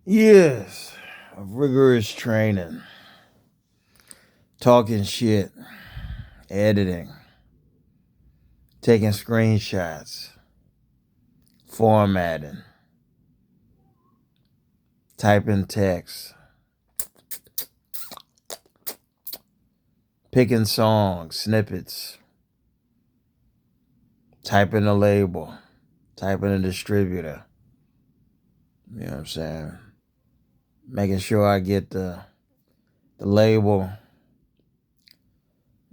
Years of rigorous training, talking shit, editing, taking screenshots, formatting, typing text, picking songs, snippets, typing a label, typing a distributor. You know what I'm saying? Making sure I get the label.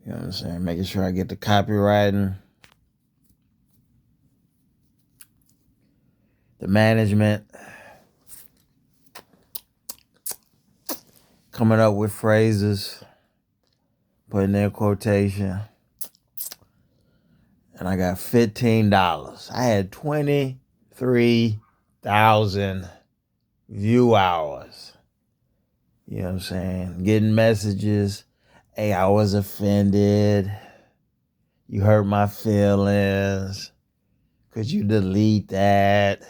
You know what I'm saying? Making sure I get the copywriting, the management, coming up with phrases, putting in quotation. And I got $15. I had 23,000 view hours. You know what I'm saying? Getting messages. Hey, I was offended. You hurt my feelings. Could you delete that?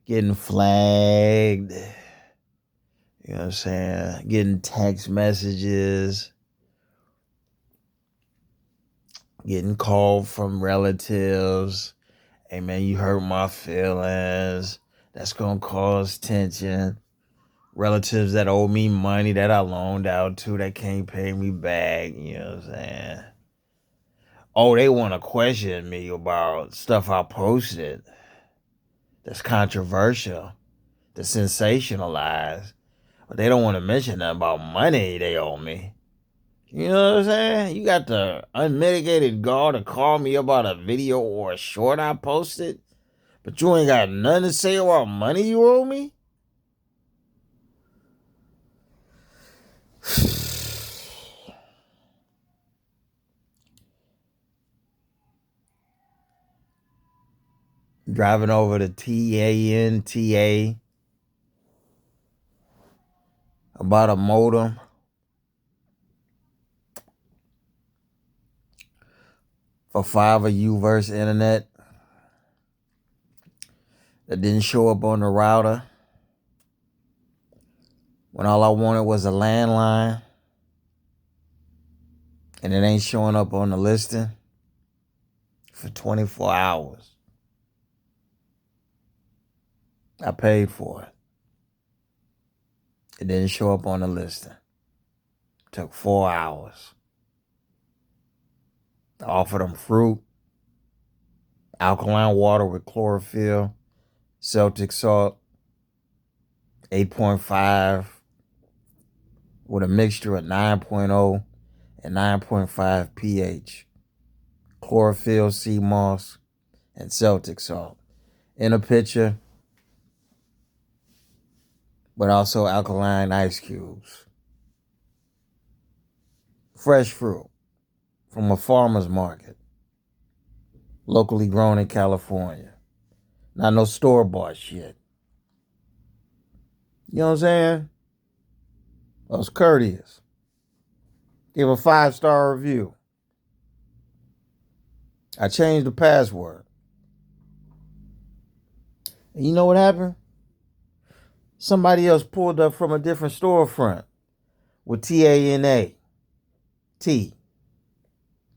Getting flagged. You know what I'm saying? Getting text messages. Getting called from relatives. Hey, man, you hurt my feelings. That's going to cause tension. Relatives that owe me money that I loaned out to that can't pay me back. You know what I'm saying? Oh, they want to question me about stuff I posted that's controversial, that's sensationalized. But they don't want to mention nothing about money they owe me. You know what I'm saying? You got the unmitigated gall to call me about a video or a short I posted, but you ain't got nothing to say about money you owe me? Driving over to TANTA about a modem. For fiber Uverse internet that didn't show up on the router when all I wanted was a landline, and it ain't showing up on the listing for 24 hours. I paid for it. It didn't show up on the listing. It took 4 hours. I offered them fruit, alkaline water with chlorophyll, Celtic salt, 8.5 with a mixture of 9.0 and 9.5 pH, chlorophyll, sea moss, and Celtic salt in a pitcher, but also alkaline ice cubes. Fresh fruit from a farmer's market, locally grown in California. Not no store-bought shit. You know what I'm saying? I was courteous. Give a 5-star review. I changed the password. And you know what happened? Somebody else pulled up from a different storefront with TANA,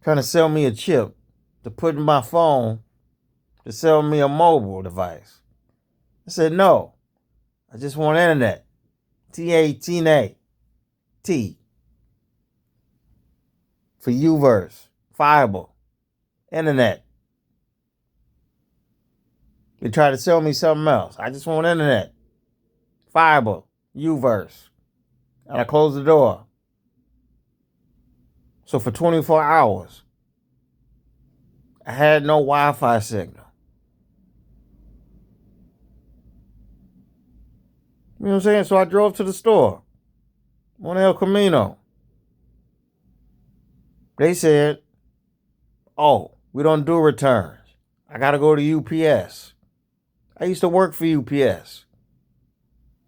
trying to sell me a chip to put in my phone to sell me a mobile device. I said, no, I just want internet. TANA, for Uverse, fiber, internet. They tried to sell me something else. I just want internet, fiber, Uverse. And I closed the door. So for 24 hours, I had no Wi-Fi signal. You know what I'm saying? So I drove to the store on El Camino. They said, oh, we don't do returns. I got to go to UPS. I used to work for UPS.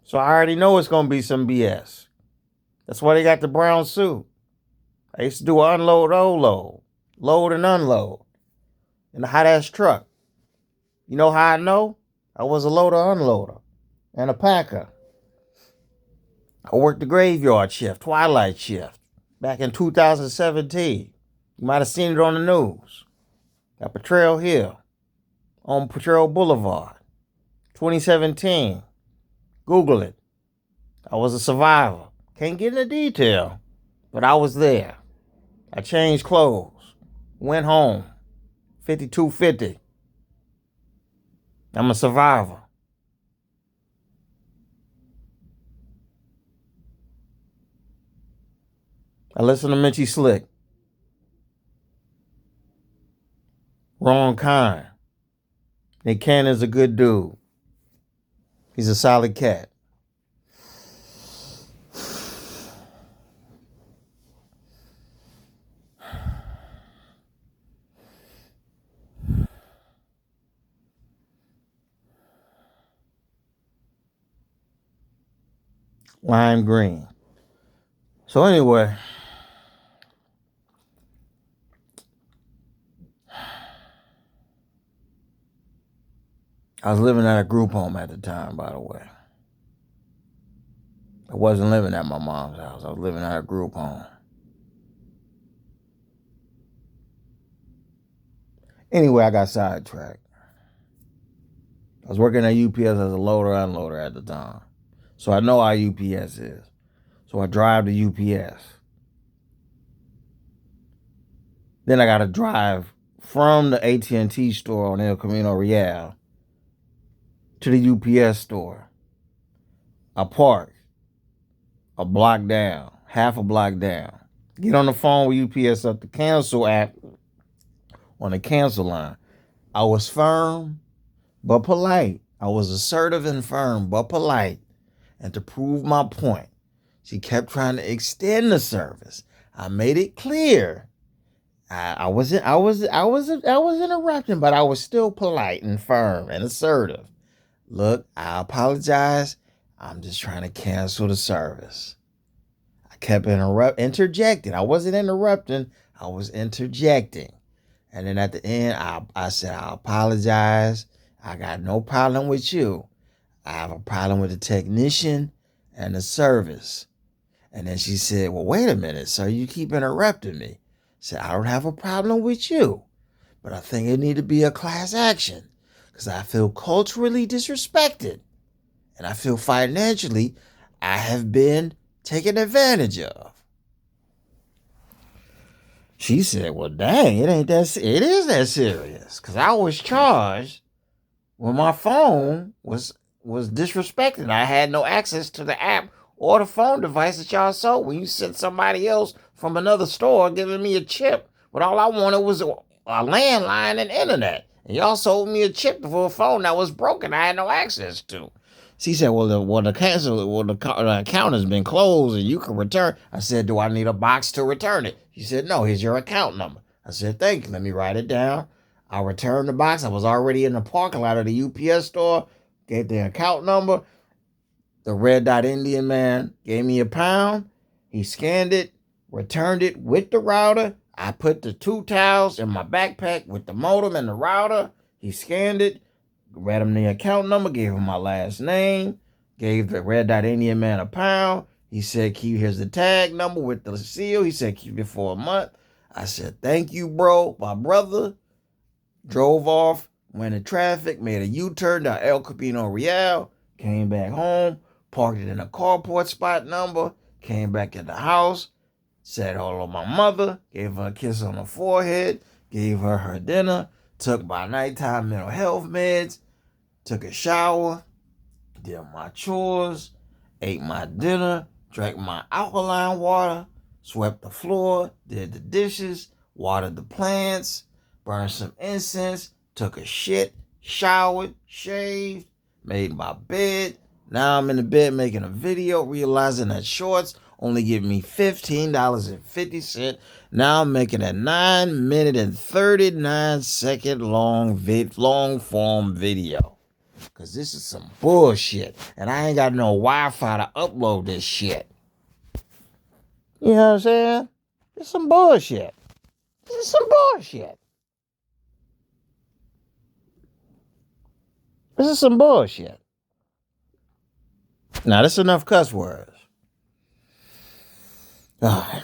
So I already know it's going to be some BS. That's why they got the brown suit. I used to do unload, load, load and unload in the hot ass truck. You know how I know? I was a loader, unloader, and a packer. I worked the graveyard shift, twilight shift, back in 2017. You might have seen it on the news. At Potrero Hill, on Potrero Boulevard, 2017. Google it. I was a survivor. Can't get into detail, but I was there. I changed clothes, went home, 5250. I'm a survivor. I listen to Mitchie Slick. Wrong kind. Nick Cannon's a good dude. He's a solid cat. Lime green. So anyway, I was living at a group home at the time, by the way. I wasn't living at my mom's house. I was living at a group home. Anyway, I got sidetracked. I was working at UPS as a loader unloader at the time. So I know how UPS is. So I drive to UPS. Then I got to drive from the AT&T store on El Camino Real to the UPS store. I park a block down, half a block down. Get on the phone with UPS up the cancel app on the cancel line. I was firm but polite. I was assertive and firm but polite. And to prove my point, she kept trying to extend the service. I made it clear. I was interrupting, but I was still polite and firm and assertive. Look, I apologize. I'm just trying to cancel the service. I kept interjecting. I wasn't interrupting. I was interjecting. And then at the end, I said, I apologize. I got no problem with you. I have a problem with the technician and the service. And then she said, well, wait a minute, sir. You keep interrupting me. I said, I don't have a problem with you, but I think it need to be a class action because I feel culturally disrespected. And I feel financially I have been taken advantage of. She said, well, dang, it is that serious. Because I was charged when my phone was disrespected. I had no access to the app or the phone device that y'all sold when you sent somebody else from another store giving me a chip. But all I wanted was a landline and internet. And y'all sold me a chip for a phone that was broken I had no access to. She said, well, the account has been closed and you can return. I said, do I need a box to return it? She said, no, here's your account number. I said, thank you. Let me write it down. I returned the box. I was already in the parking lot of the UPS store. Gave the account number. The red dot Indian man gave me £1. He scanned it, returned it with the router. I put the 2 towels in my backpack with the modem and the router. He scanned it, read him the account number, gave him my last name, gave the red dot Indian man £1. He said, here's the tag number with the seal. He said, keep it for a month. I said, thank you, bro. My brother drove off, went in traffic, made a U-turn down El Camino Real, came back home, parked it in a carport spot number, came back in the house, said hello to my mother, gave her a kiss on the forehead, gave her her dinner, took my nighttime mental health meds, took a shower, did my chores, ate my dinner, drank my alkaline water, swept the floor, did the dishes, watered the plants, burned some incense, took a shit, showered, shaved, made my bed. Now I'm in the bed making a video, realizing that shorts only give me $15.50. Now I'm making a 9-minute and 39-second long form video. Because this is some bullshit. And I ain't got no Wi-Fi to upload this shit. You know what I'm saying? It's some bullshit. This is some bullshit. This is some bullshit. Now, that's enough cuss words. All right.